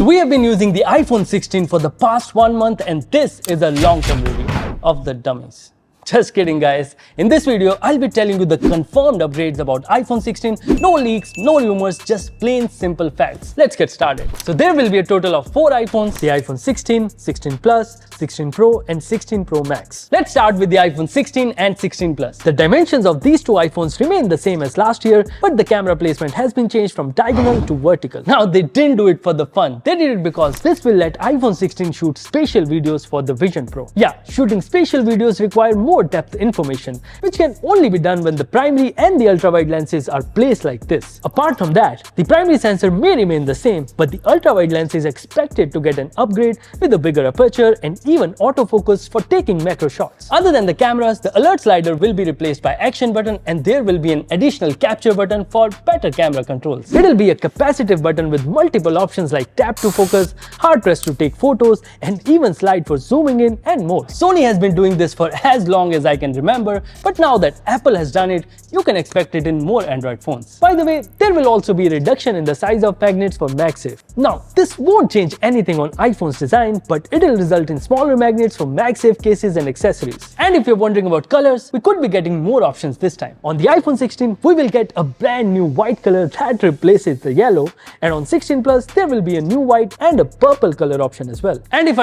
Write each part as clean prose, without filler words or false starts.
So we have been using the iPhone 16 for the past 1 month, and this is a long-term review of the dummies. Just kidding, guys. In this video, I'll be telling you the confirmed upgrades about iPhone 16. No leaks, no rumors, just plain simple facts. Let's get started. So there will be a total of 4 iPhones: the iPhone 16, 16 Plus, 16 Pro and 16 Pro Max. Let's start with the iPhone 16 and 16 Plus. The dimensions of these two iPhones remain the same as last year, but the camera placement has been changed from diagonal to vertical. Now, they didn't do it for the fun. They did it because this will let iPhone 16 shoot spatial videos for the Vision Pro. Yeah, shooting spatial videos require more depth information, which can only be done when the primary and the ultra-wide lenses are placed like this. Apart from that, the primary sensor may remain the same, but the ultra-wide lens is expected to get an upgrade with a bigger aperture and even autofocus for taking macro shots. Other than the cameras, the alert slider will be replaced by action button, and there will be an additional capture button for better camera controls. It will be a capacitive button with multiple options like tap to focus, hard press to take photos, and even slide for zooming in and more. Sony has been doing this for as long as I can remember, but now that Apple has done it, you can expect it in more Android phones. By the way, there will also be a reduction in the size of magnets for MagSafe. Now, this won't change anything on iPhone's design, but it will result in smaller magnets for MagSafe cases and accessories. And if you're wondering about colors, we could be getting more options this time. On the iPhone 16, we will get a brand new white color that replaces the yellow, and on 16 Plus, there will be a new white and a purple color option as well. And if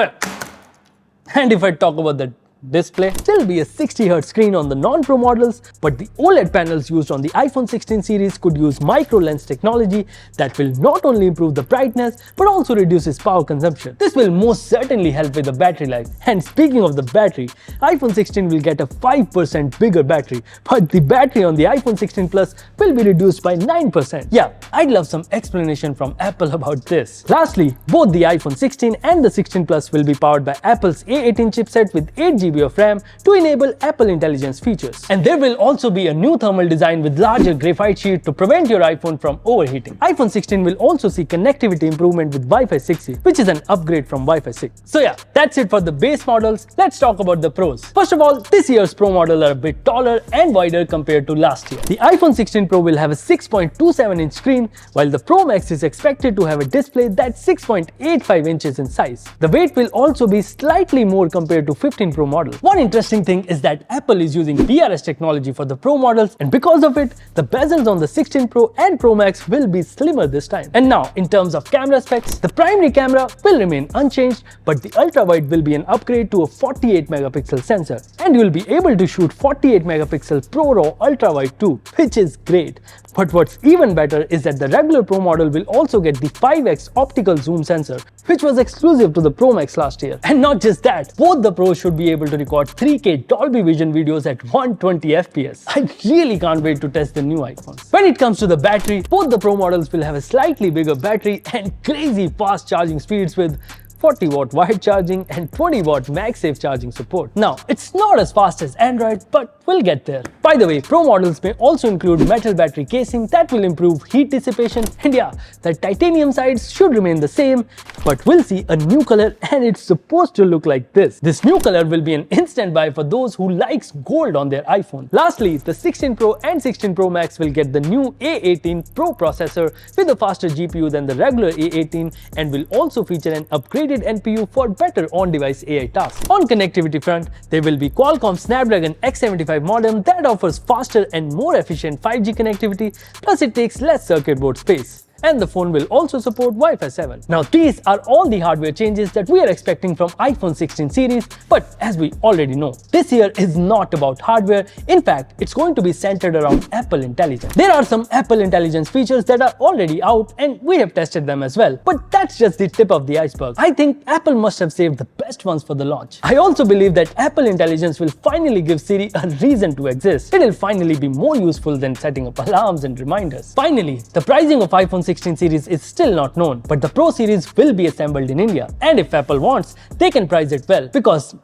I talk about the display, still be a 60Hz screen on the non-Pro models, but the OLED panels used on the iPhone 16 series could use micro lens technology that will not only improve the brightness but also reduces power consumption. This will most certainly help with the battery life. And speaking of the battery, iPhone 16 will get a 5% bigger battery, but the battery on the iPhone 16 Plus will be reduced by 9%. Yeah, I'd love some explanation from Apple about this. Lastly, both the iPhone 16 and the 16 Plus will be powered by Apple's A18 chipset with 8GB of RAM to enable Apple Intelligence features. And there will also be a new thermal design with larger graphite sheet to prevent your iPhone from overheating. iPhone 16 will also see connectivity improvement with Wi-Fi 6E, which is an upgrade from Wi-Fi 6. So yeah, that's it for the base models. Let's talk about the pros. First of all, this year's Pro model are a bit taller and wider compared to last year. The iPhone 16 Pro will have a 6.27-inch screen, while the Pro Max is expected to have a display that's 6.85 inches in size. The weight will also be slightly more compared to 15 Pro model. One interesting thing is that Apple is using PRS technology for the Pro models, and because of it, the bezels on the 16 Pro and Pro Max will be slimmer this time. And now, in terms of camera specs, the primary camera will remain unchanged, but the ultra-wide will be an upgrade to a 48-megapixel sensor, and you will be able to shoot 48-megapixel ProRAW ultra-wide too, which is great. But what's even better is that the regular Pro model will also get the 5x optical zoom sensor, which was exclusive to the Pro Max last year. And not just that, both the Pros should be able to record 3K Dolby Vision videos at 120 FPS. I really can't wait to test the new iPhones. When it comes to the battery, both the Pro models will have a slightly bigger battery and crazy fast charging speeds with 40-watt wide charging and 20-watt MagSafe charging support. Now, it's not as fast as Android, but we'll get there. By the way, Pro models may also include metal battery casing that will improve heat dissipation, and yeah, the titanium sides should remain the same, but we'll see a new color, and it's supposed to look like this. This new color will be an instant buy for those who likes gold on their iPhone. Lastly, the 16 Pro and 16 Pro Max will get the new A18 Pro processor with a faster GPU than the regular A18, and will also feature an upgraded NPU for better on-device AI tasks. On connectivity front, there will be Qualcomm Snapdragon X75 modem that offers faster and more efficient 5G connectivity, plus it takes less circuit board space. And the phone will also support Wi-Fi 7. Now, these are all the hardware changes that we are expecting from iPhone 16 series, but as we already know, this year is not about hardware. In fact, it's going to be centered around Apple Intelligence. There are some Apple Intelligence features that are already out, and we have tested them as well, but that's just the tip of the iceberg. I think Apple must have saved the best ones for the launch. I also believe that Apple Intelligence will finally give Siri a reason to exist. It will finally be more useful than setting up alarms and reminders. Finally, the pricing of iPhone 16 series is still not known, but the Pro series will be assembled in India, and if Apple wants, they can price it well, because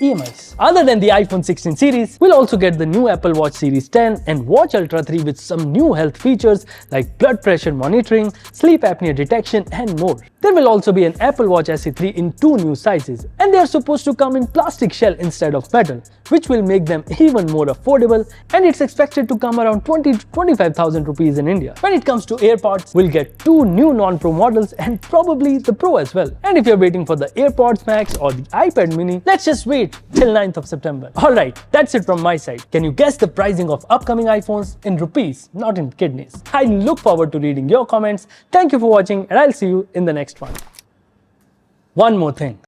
EMIs. Other than the iPhone 16 series, we'll also get the new Apple Watch Series 10 and Watch Ultra 3 with some new health features like blood pressure monitoring, sleep apnea detection, and more. There will also be an Apple Watch SE 3 in 2 new sizes, and they are supposed to come in plastic shell instead of metal, which will make them even more affordable, and it's expected to come around 20 to 25,000 rupees in India. When it comes to AirPods, we'll get 2 new non-Pro models and probably the Pro as well. And if you're waiting for the AirPods Max or the iPad mini, let's just wait till 9th of September. Alright, that's it from my side. Can you guess the pricing of upcoming iPhones in rupees, not in kidneys? I look forward to reading your comments. Thank you for watching, and I'll see you in the next one. One more thing.